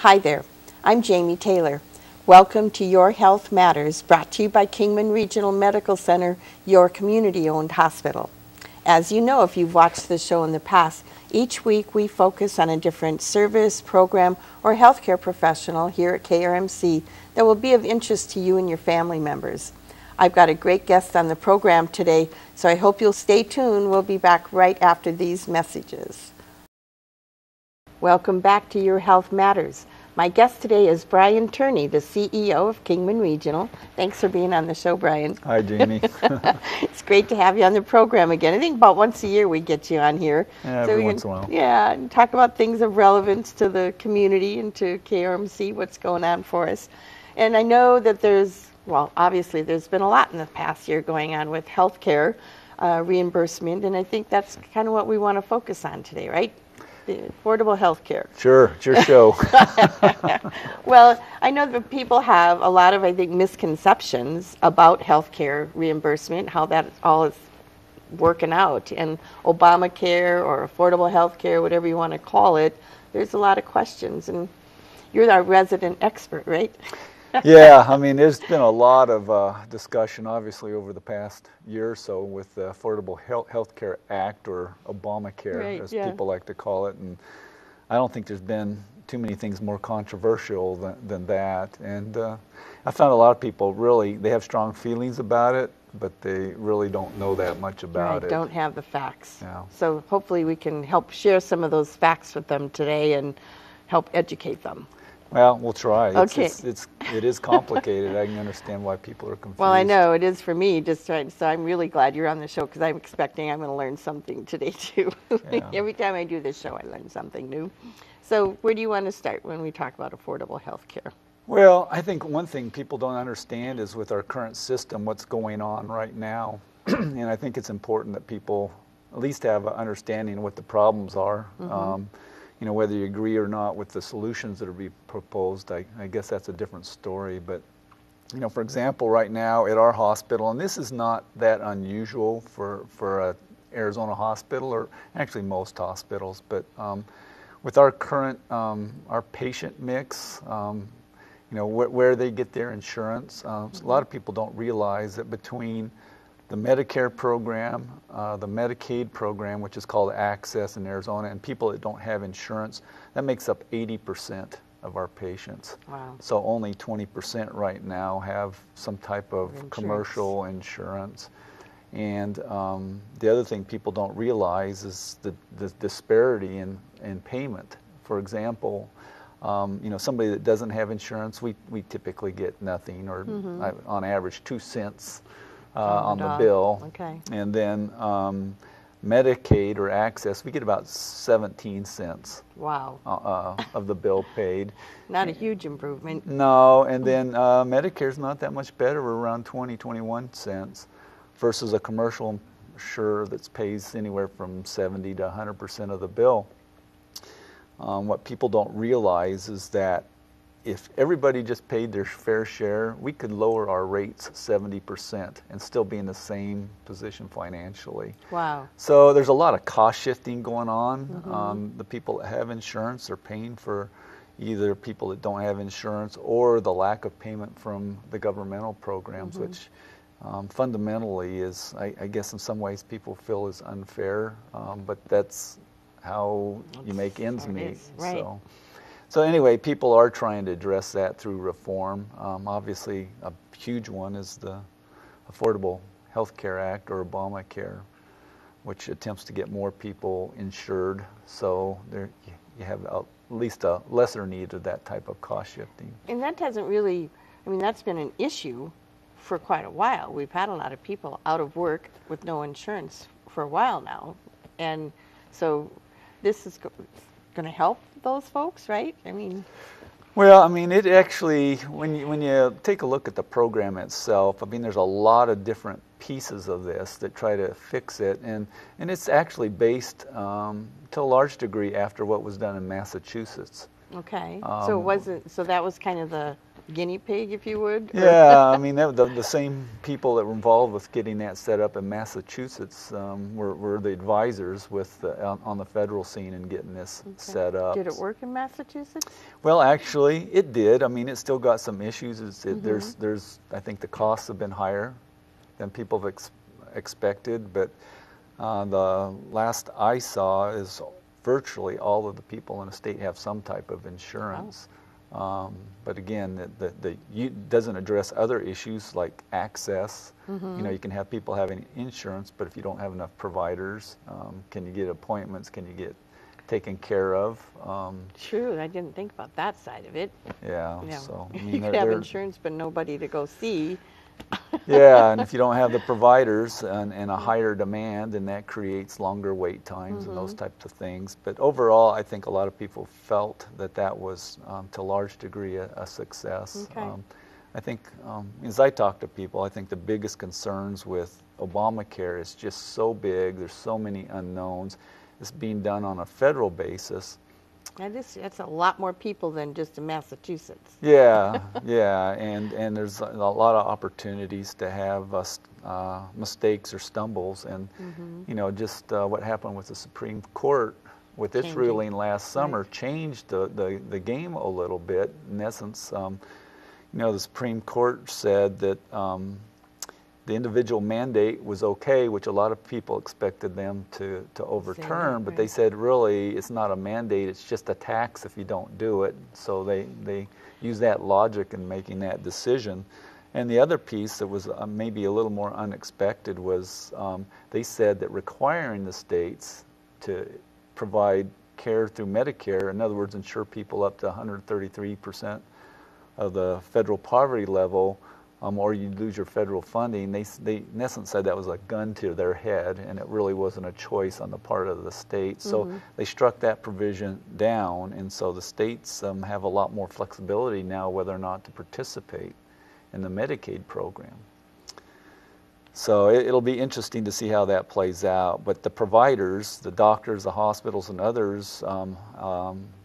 Hi there, I'm Jamie Taylor. Welcome to Your Health Matters, brought to you by Kingman Regional Medical Center, your community-owned hospital. As you know, if you've watched the show in the past, each week we focus on a different service, program, or healthcare professional here at KRMC that will be of interest to you and your family members. I've got a great guest on the program today, so I hope you'll stay tuned. We'll be back right after these messages. Welcome back to Your Health Matters. My guest today is Brian Turney, the CEO of Kingman Regional. Thanks for being on the show, Brian. Hi, Jamie. It's great to have you on the program again. I think about once a year we get you on here. Yeah, every once in a while. Yeah, and talk about things of relevance to the community and to KRMC, what's going on for us. And I know that obviously there's been a lot in the past year going on with healthcare reimbursement, and I think that's kind of what we want to focus on today, right? The affordable health care. Sure, it's your show. Well, I know that people have a lot of, I think, misconceptions about health care reimbursement, how that all is working out. And Obamacare or affordable health care, whatever you want to call it, there's a lot of questions. And you're our resident expert, right? Yeah, I mean, there's been a lot of discussion, obviously, over the past year or so with the Affordable Health Care Act, or Obamacare, right, as yeah. people like to call it. And I don't think there's been too many things more controversial than that. And I found a lot of people they have strong feelings about it, but they really don't know that much about it. Don't have the facts. Yeah. So hopefully we can help share some of those facts with them today and help educate them. Well, we'll try. Okay. It is complicated. I can understand why people are confused. Well, I know it is for me. So I'm really glad you're on the show because I'm expecting I'm going to learn something today too. Yeah. Every time I do this show, I learn something new. So where do you want to start when we talk about affordable health care? Well, I think one thing people don't understand is with our current system, what's going on right now. And I think it's important that people at least have an understanding of what the problems are. Mm-hmm. Whether you agree or not with the solutions that are being proposed, I guess that's a different story. But, for example, right now at our hospital, and this is not that unusual for a Arizona hospital, or actually most hospitals, but with our current, our patient mix, where they get their insurance, a lot of people don't realize that between the Medicare program, the Medicaid program, which is called Access in Arizona, and people that don't have insurance, that makes up 80% of our patients. Wow. So only 20% right now have some type of commercial insurance. And the other thing people don't realize is the disparity in payment. For example, somebody that doesn't have insurance, we typically get nothing, or on average 2 cents. On the bill. Okay. And then Medicaid or Access, we get about 17 cents. Wow. Of the bill paid. Not a huge improvement. No, and then Medicare's not that much better. We're around 21 cents versus a commercial insurer that pays anywhere from 70 to 100% of the bill. What people don't realize is that if everybody just paid their fair share, we could lower our rates 70% and still be in the same position financially. Wow. So there's a lot of cost shifting going on. The people that have insurance are paying for either people that don't have insurance or the lack of payment from the governmental programs, which fundamentally is, I guess in some ways people feel is unfair, but that's how you make ends meet. Right. So anyway, people are trying to address that through reform. Obviously, a huge one is the Affordable Health Care Act, or Obamacare, which attempts to get more people insured. So you have at least a lesser need of that type of cost shifting. And that doesn't really, that's been an issue for quite a while. We've had a lot of people out of work with no insurance for a while now. And so this is going to help those folks, right? Well, it actually, when you take a look at the program itself, there's a lot of different pieces of this that try to fix it, and it's actually based to a large degree after what was done in Massachusetts. Okay. So that was kind of the guinea pig, if you would? Yeah, I mean, the same people that were involved with getting that set up in Massachusetts were the advisors with on the federal scene and getting this set up. Did it work in Massachusetts? Well, actually, it did. I mean, it still got some issues. There's I think the costs have been higher than people have expected, but the last I saw is virtually all of the people in the state have some type of insurance. But again, it doesn't address other issues like access. You know, you can have people having insurance, but if you don't have enough providers, can you get appointments? Can you get taken care of? True, I didn't think about that side of it. Yeah, You know, so I mean, you could have insurance, but nobody to go see. yeah, and if you don't have the providers and a higher demand, then that creates longer wait times and those types of things. But overall, I think a lot of people felt that was, to a large degree, a success. Okay. I think, as I talk to people, I think the biggest concerns with Obamacare is just so big. There's so many unknowns. It's being done on a federal basis. That's a lot more people than just in Massachusetts. Yeah, yeah, and there's a lot of opportunities to have mistakes or stumbles, and you know, just what happened with the Supreme Court with its ruling last summer changed the game a little bit. In essence, you know, the Supreme Court said that the individual mandate was okay, which a lot of people expected them to overturn, but they said really it's not a mandate, it's just a tax if you don't do it. So they use that logic in making that decision. And the other piece that was maybe a little more unexpected was they said that requiring the states to provide care through Medicare, in other words, insure people up to 133% of the federal poverty level, or you lose your federal funding, they in essence said that was a gun to their head, and it really wasn't a choice on the part of the state. So they struck that provision down, and so the states have a lot more flexibility now whether or not to participate in the Medicaid program. So it'll be interesting to see how that plays out. But the providers, the doctors, the hospitals, and others,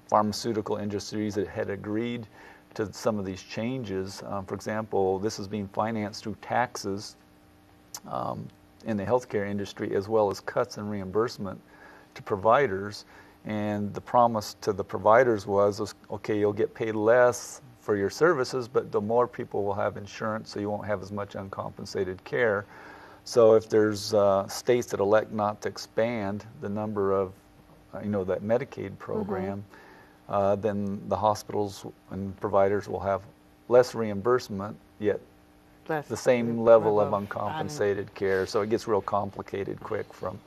pharmaceutical industries that had agreed to some of these changes. For example, this is being financed through taxes in the healthcare industry, as well as cuts in reimbursement to providers. And the promise to the providers was, okay, you'll get paid less for your services, but the more people will have insurance, so you won't have as much uncompensated care. So if there's states that elect not to expand the number of, you know, that Medicaid program, then the hospitals and providers will have less reimbursement, yet the same level of uncompensated care. So it gets real complicated quick from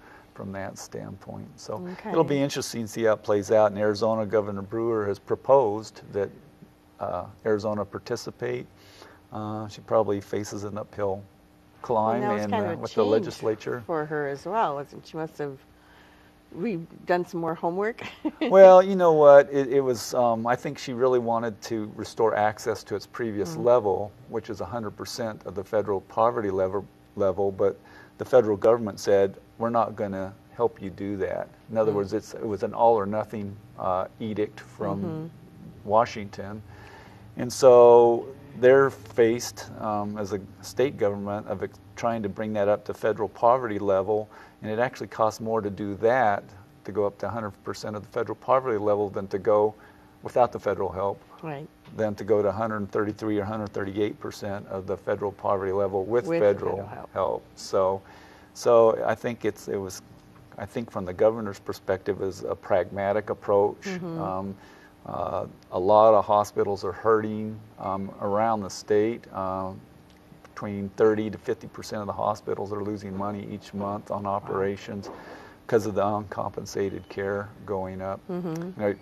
that standpoint. So it'll be interesting to see how it plays out. In Arizona, Governor Brewer has proposed that Arizona participate. She probably faces an uphill climb and with the legislature. For her as well, wasn't she? Must have done some more homework. Well, you know what? It was. I think she really wanted to restore access to its previous level, which is 100% of the federal poverty level. But the federal government said, we're not going to help you do that. In other words, it was an all or nothing edict from Washington, and so they're faced as a state government of trying to bring that up to federal poverty level. And it actually costs more to do that, to go up to 100% of the federal poverty level, than to go without the federal help, than to go to 133 or 138% of the federal poverty level with federal help. So I think it was, I think from the governor's perspective, is a pragmatic approach. A lot of hospitals are hurting around the state. Between 30 to 50% of the hospitals are losing money each month on operations because of the uncompensated care going up. You know,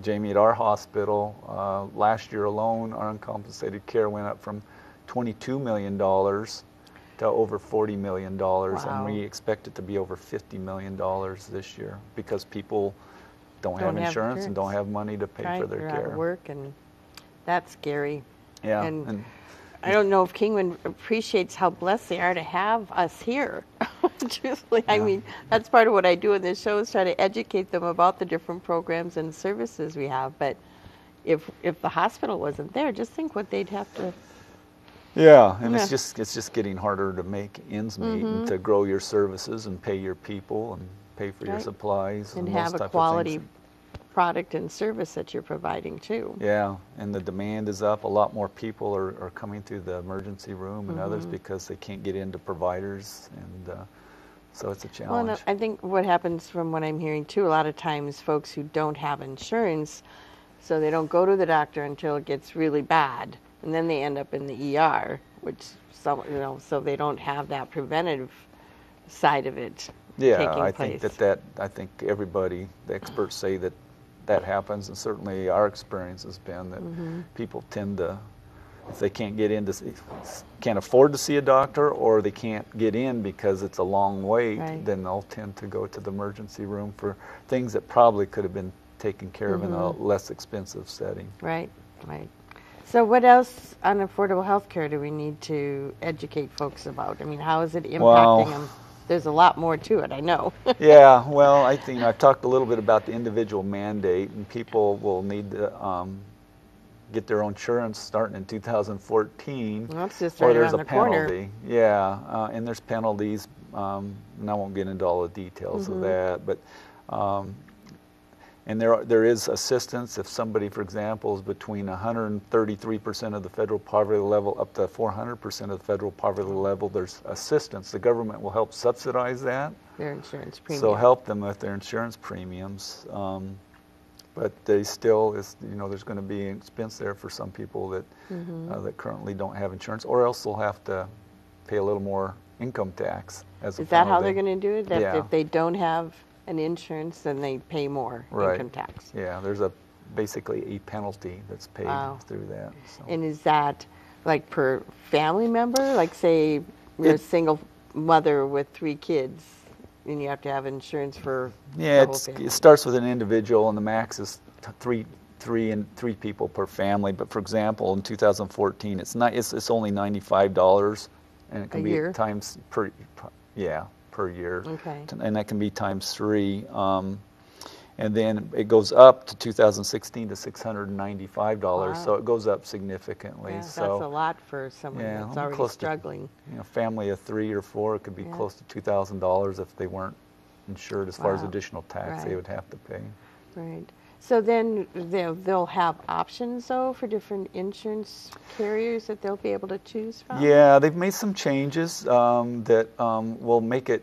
Jamie, at our hospital, last year alone, our uncompensated care went up from $22 million to over $40 million, and we expect it to be over $50 million this year because people don't have insurance and don't have money to pay for their care. Out of work, and that's scary. Yeah. And I don't know if Kingman appreciates how blessed they are to have us here. Truthfully, I mean, that's part of what I do in this show, is try to educate them about the different programs and services we have. But if the hospital wasn't there, just think what they'd have to. Yeah, and Yeah. it's just getting harder to make ends meet and to grow your services and pay your people and pay for your Right. supplies And those have a type of quality things. product and service that you're providing too. Yeah, and the demand is up. A lot more people are coming through the emergency room and others because they can't get into providers, and so it's a Well, challenge. and I think what happens from what I'm hearing too, a lot of times folks who don't have insurance, so they don't go to the doctor until it gets really bad, and then they end up in the ER, which some, so they don't have that preventative side of it Yeah, taking I place. think I think everybody, the experts say that happens, and certainly our experience has been that people tend to, if they can't get in can't afford to see a doctor, or they can't get in because it's a long wait, Right. then they'll tend to go to the emergency room for things that probably could have been taken care of in a less expensive setting. Right, right. So what else on affordable health care do we need to educate folks about? I mean, how is it impacting Well, them? There's a lot more to it, I know. Yeah, well, I think I've talked a little bit about the individual mandate, and people will need to get their own insurance starting in 2014. Well, it's just or right there's around a the corner. penalty. Yeah, and there's penalties, and I won't get into all the details of that, but and there is assistance if somebody, for example, is between 133% of the federal poverty level up to 400% of the federal poverty level. There's assistance. The government will help subsidize that. Their insurance premium. So help them with their insurance premiums. But they still, there's going to be an expense there for some people that that currently don't have insurance, or else they'll have to pay a little more income tax as a Is that how penalty. they're going to do it? That Yeah. if they don't have an insurance, then they pay more Right. income tax? Yeah, there's basically a penalty that's paid Wow. through that. So. And is that like per family member? Like say you're a single mother with 3 kids and you have to have insurance for Yeah, the whole family. it starts with an individual, and the max is three people per family. But for example, in 2014, it's only $95, and it can be year? times per year. Okay. And that can be times 3. And then it goes up to 2016 to $695. Wow. So it goes up significantly. Yeah, so that's a lot for someone yeah, that's I'm already close to- struggling. family of 3 or 4, it could be Yeah. close to $2,000 if they weren't insured as far as Wow. additional tax they Right. would have to pay. Right. So then they'll have options though for different insurance carriers that they'll be able to choose from? Yeah, they've made some changes that will make it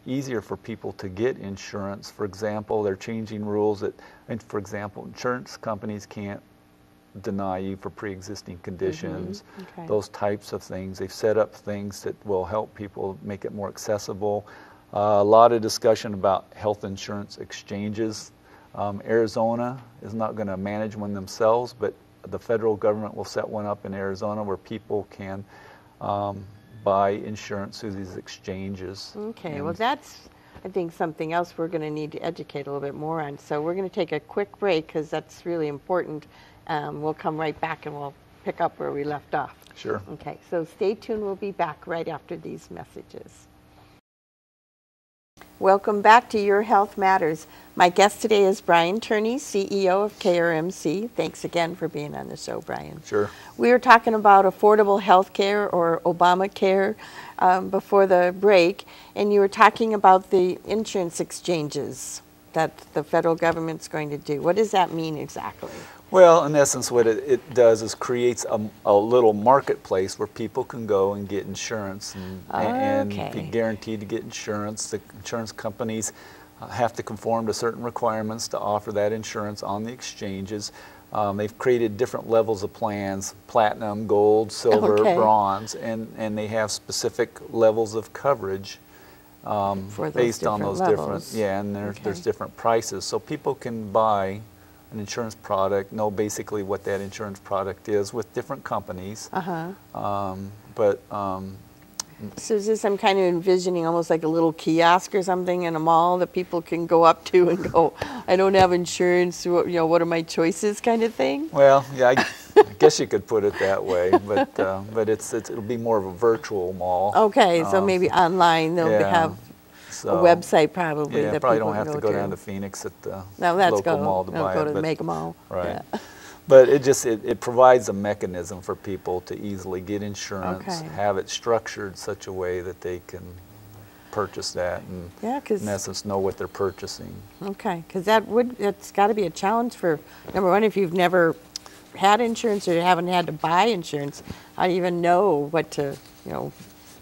easier for people to get insurance. For example, they're changing rules that, for example, insurance companies can't deny you for pre-existing conditions, Okay. those types of things. They've set up things that will help people make it more accessible. A lot of discussion about health insurance exchanges. Arizona is not going to manage one themselves, but the federal government will set one up in Arizona where people can buy insurance through these exchanges. Okay, And well that's, I think, something else we're going to need to educate a little bit more on. So we're going to take a quick break because that's really important. We'll come right back and we'll pick up where we left off. Sure. Okay, so stay tuned. We'll be back right after these messages. Welcome back to Your Health Matters. My guest today is Brian Turney, CEO of KRMC. Thanks again for being on the show, Brian. Sure. We were talking about affordable health care or Obamacare before the break, and you were talking about the insurance exchanges that the federal government's going to do. What does that mean exactly? Well, in essence, what it does is creates a little marketplace where people can go and get insurance and be Okay. guaranteed to get insurance. The insurance companies have to conform to certain requirements to offer that insurance on the exchanges. They've created different levels of plans: platinum, gold, silver, Okay. bronze, and they have specific levels of coverage For those based on different those levels. different, and there's Okay. different prices. So people can buy an insurance product, know basically what that insurance product is with different companies. So is this, I'm kind of envisioning almost like a little kiosk or something in a mall that people can go up to and go, I don't have insurance, what are my choices kind of thing? Well, yeah, I guess you could put it that way, but it'll be more of a virtual mall. Okay, so maybe online they'll yeah. have So, a website probably Yeah, that probably people don't have can to go down to Phoenix at the No, that's local mall to no, buy go it. to the but- mega mall. Right. Yeah. But it provides a mechanism for people to easily get insurance, Okay. have it structured such a way that they can purchase that and Yeah, 'cause in essence know what they're purchasing. okay, because it's got to be a challenge for, number one, if you've never had insurance or you haven't had to buy insurance, how do you even know what to,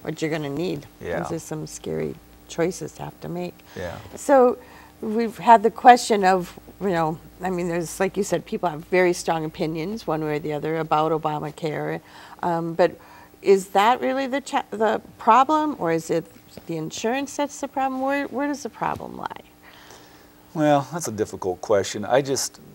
what you're going to need? Yeah. Those are some scary choices to have to make. Yeah. So we've had the question of, I mean, there's, like you said, people have very strong opinions one way or the other about Obamacare, but is that really the problem, or is it the insurance that's the problem? Where does the problem lie? Well, that's a difficult question.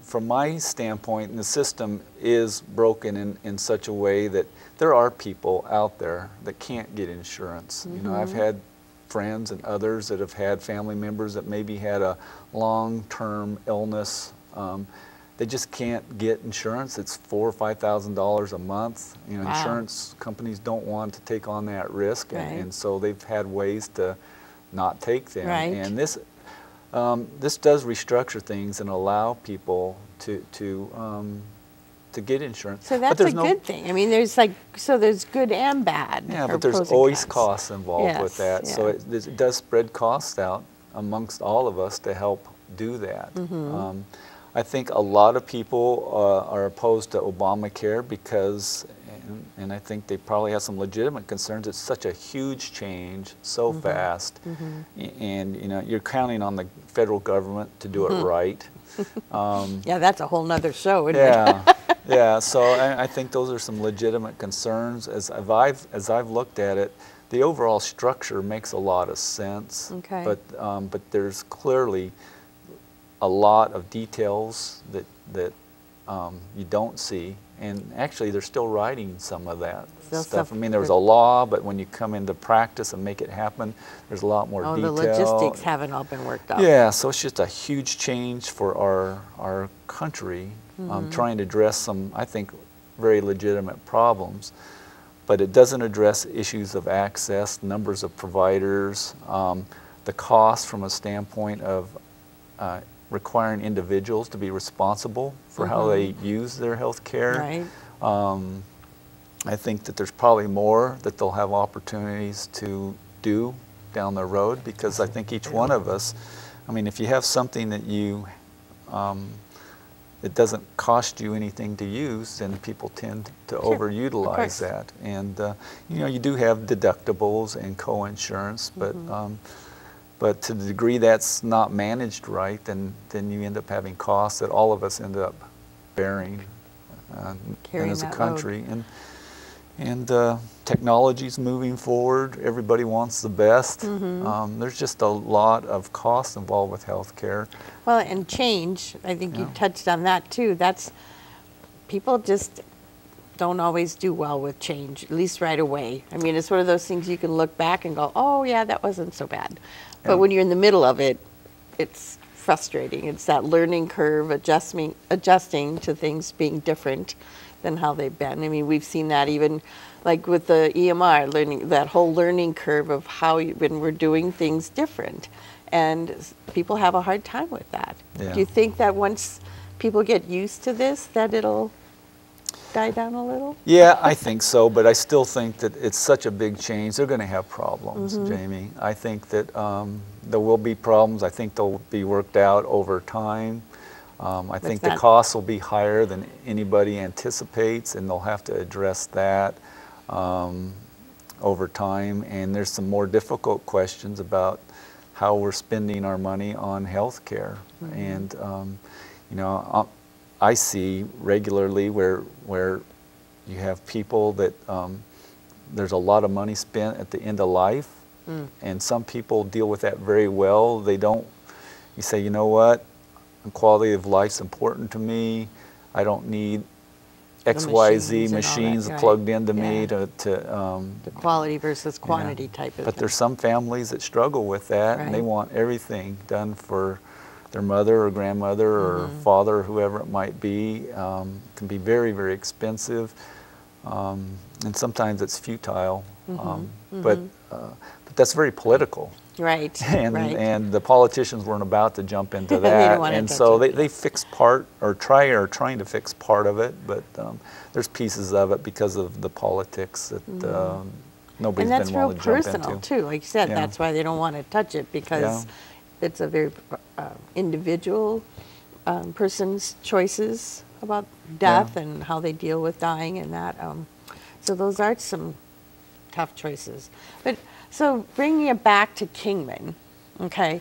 From my standpoint, the system is broken in such a way that there are people out there that can't get insurance. I've had friends and others that have had family members that maybe had a long-term illness. They just can't get insurance. It's $4,000 or $5,000 a month. Wow. Insurance companies don't want to take on that risk, Right. and so they've had ways to not take them. Right. And this does restructure things and allow people to get insurance. So that's a good thing. I mean, there's good and bad. Yeah, or but there's pros and always cons. costs involved with Yes, that. So yeah. it does spread costs out amongst all of us to help do that. Mm-hmm. I think a lot of people are opposed to Obamacare because, and I think they probably have some legitimate concerns, it's such a huge change so Mm-hmm. fast. And you're counting on the federal government to do it right. Yeah, that's a whole nother show, isn't it? Yeah, yeah. So I think those are some legitimate concerns. As I've looked at it, the overall structure makes a lot of sense. Okay. But there's clearly a lot of details that you don't see, and actually they're still writing some of that stuff. I mean, there was a law, but when you come into practice and make it happen, there's a lot more detail. The logistics haven't all been worked out. Yeah, so it's just a huge change for our country, trying to address some, I think, very legitimate problems. But it doesn't address issues of access, numbers of providers, the cost from a standpoint of requiring individuals to be responsible for how they use their health care. Right. I think that there's probably more that they'll have opportunities to do down the road, because I think each one of us, I mean, if you have something that it doesn't cost you anything to use, then people tend to overutilize that. And you do have deductibles and co-insurance, but to the degree that's not managed right, then you end up having costs that all of us end up bearing and as a country. And technology's moving forward. Everybody wants the best. There's just a lot of costs involved with healthcare. Well, and change, I think you touched on that too. People just don't always do well with change, at least right away. I mean, it's one of those things you can look back and go, oh yeah, that wasn't so bad. But when you're in the middle of it, it's frustrating. It's that learning curve, adjusting to things being different than how they've been. I mean, we've seen that even like with the EMR, that whole learning curve of when we're doing things different. And people have a hard time with that. Yeah. Do you think that once people get used to this, that it'll die down a little? Yeah, I think so, but I still think that it's such a big change. They're going to have problems, Jamie. I think that there will be problems. I think they'll be worked out over time. I think the costs will be higher than anybody anticipates, and they'll have to address that over time. And there's some more difficult questions about how we're spending our money on health care. And, I see regularly where you have people that there's a lot of money spent at the end of life, and some people deal with that very well. You say, you know what, quality of life's important to me. I don't need XYZ machines plugged into me to the quality versus quantity type of But thing. there's some families that struggle with that, and they want everything done for their mother or grandmother or father or whoever it might be. Can be very, very expensive, and sometimes it's futile. But that's very political. Right. And the politicians weren't about to jump into that. They don't want to and touch so it. they fixed part, or trying to fix part of it, but there's pieces of it because of the politics that nobody's been willing to jump into. And that's real personal too. Like you said, that's why they don't want to touch it, because it's a very individual person's choices about death and how they deal with dying and that. So those are some tough choices. But so bringing it back to Kingman, okay,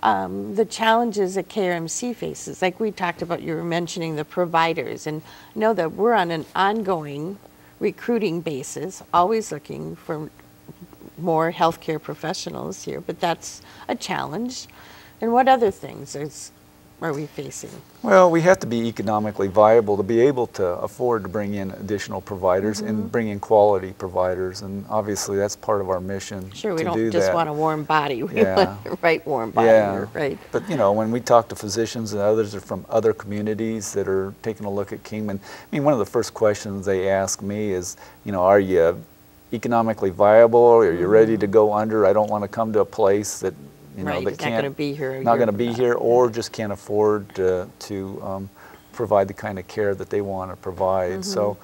the challenges that KRMC faces, like we talked about, you were mentioning the providers, and I know that we're on an ongoing recruiting basis, always looking for more healthcare professionals here, but that's a challenge. And what other things are we facing? Well, we have to be economically viable to be able to afford to bring in additional providers and bring in quality providers, and obviously that's part of our mission. Sure, we to don't do just that. want a warm body. We want the right warm body. Right. But you know, when we talk to physicians and others are from other communities that are taking a look at Kingman, I mean, one of the first questions they ask me is, you know, are you economically viable? Are you ready to go under? I don't want to come to a place that, you know, that can't, not going to be here. Not going to be here, or just can't afford to provide the kind of care that they want to provide. So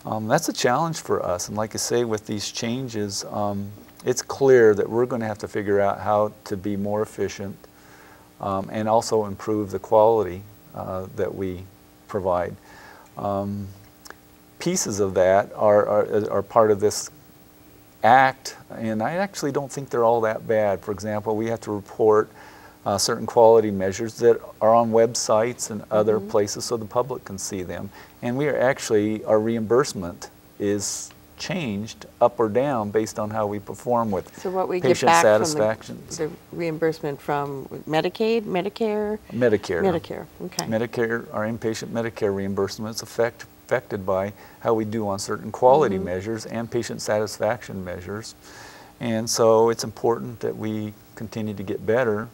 that's a challenge for us. And like I say, with these changes, it's clear that we're going to have to figure out how to be more efficient and also improve the quality that we provide. Pieces of that are part of this act, and I actually don't think they're all that bad. For example, we have to report certain quality measures that are on websites and other places so the public can see them. And we are actually, our reimbursement is changed up or down based on how we perform with so what we patient get back satisfaction. From the reimbursement from Medicaid, Medicare? Medicare. Okay. Medicare, our inpatient Medicare reimbursement is affected by how we do on certain quality measures and patient satisfaction measures. And so it's important that we continue to get better,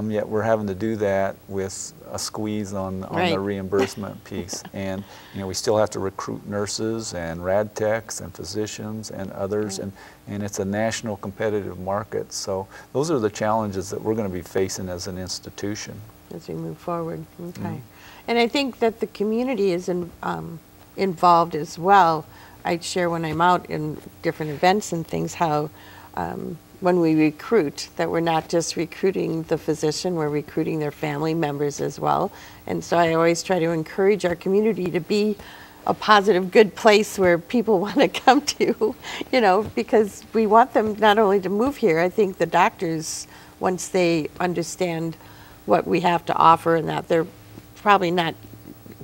yet we're having to do that with a squeeze on the reimbursement piece. And you know, we still have to recruit nurses and rad techs and physicians and others, and it's a national competitive market. So those are the challenges that we're going to be facing as an institution. As we move forward, okay. And I think that the community is involved as well. I share when I'm out in different events and things how when we recruit, that we're not just recruiting the physician, we're recruiting their family members as well. And so I always try to encourage our community to be a positive, good place where people want to come to, you know, because we want them not only to move here, I think the doctors, once they understand what we have to offer and that, they're probably not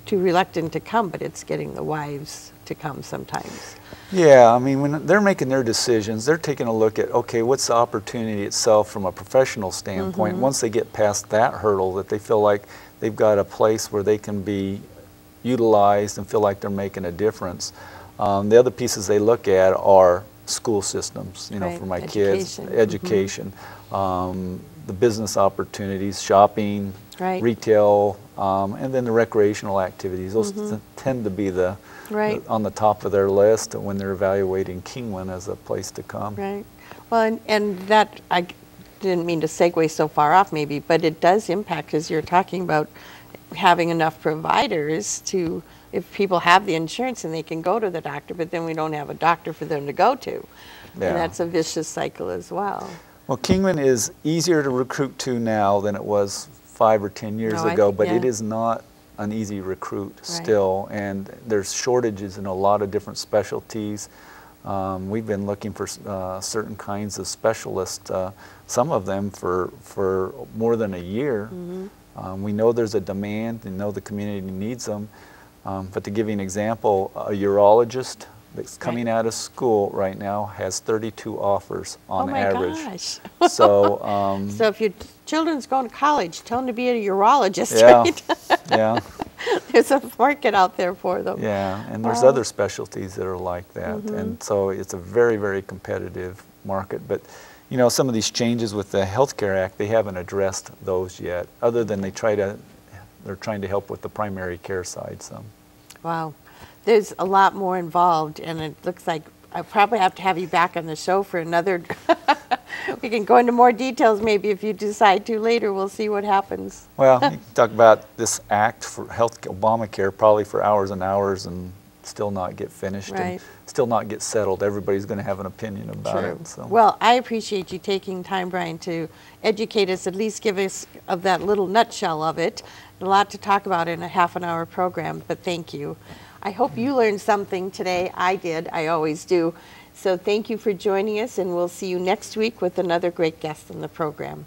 too reluctant to come, but it's getting the wives to come sometimes. Yeah, I mean, when they're making their decisions, they're taking a look at, okay, what's the opportunity itself from a professional standpoint. Once they get past that hurdle, that they feel like they've got a place where they can be utilized and feel like they're making a difference. The other pieces they look at are school systems, you know, for my kids, education, the business opportunities, shopping, retail, and then the recreational activities. Those tend to be the on the top of their list when they're evaluating Kingman as a place to come. Right. Well, and that, I didn't mean to segue so far off maybe, but it does impact, as you're talking about, having enough providers to, if people have the insurance and they can go to the doctor, but then we don't have a doctor for them to go to. And that's a vicious cycle as well. Well, Kingman is easier to recruit to now than it was 5 or 10 years ago, but it is not an easy recruit still, and there's shortages in a lot of different specialties. We've been looking for certain kinds of specialists, some of them for more than a year. We know there's a demand, and know the community needs them, but to give you an example, a urologist that's coming out of school right now has 32 offers on average. Oh my gosh. So, so if your children's going to college, tell them to be a urologist, right? There's a market out there for them. Yeah, and there's other specialties that are like that. And so it's a very, very competitive market. But, you know, some of these changes with the Healthcare Act, they haven't addressed those yet, other than they're trying to help with the primary care side some. Wow. There's a lot more involved, and it looks like I probably have to have you back on the show for another. We can go into more details maybe if you decide to later. We'll see what happens. Well, you can talk about this act for health, Obamacare, probably for hours and hours and still not get finished and still not get settled. Everybody's going to have an opinion about it. So. Well, I appreciate you taking time, Brian, to educate us, at least give us of that little nutshell of it. A lot to talk about in a half-an-hour program, but thank you. I hope you learned something today. I did. I always do. So thank you for joining us, and we'll see you next week with another great guest in the program.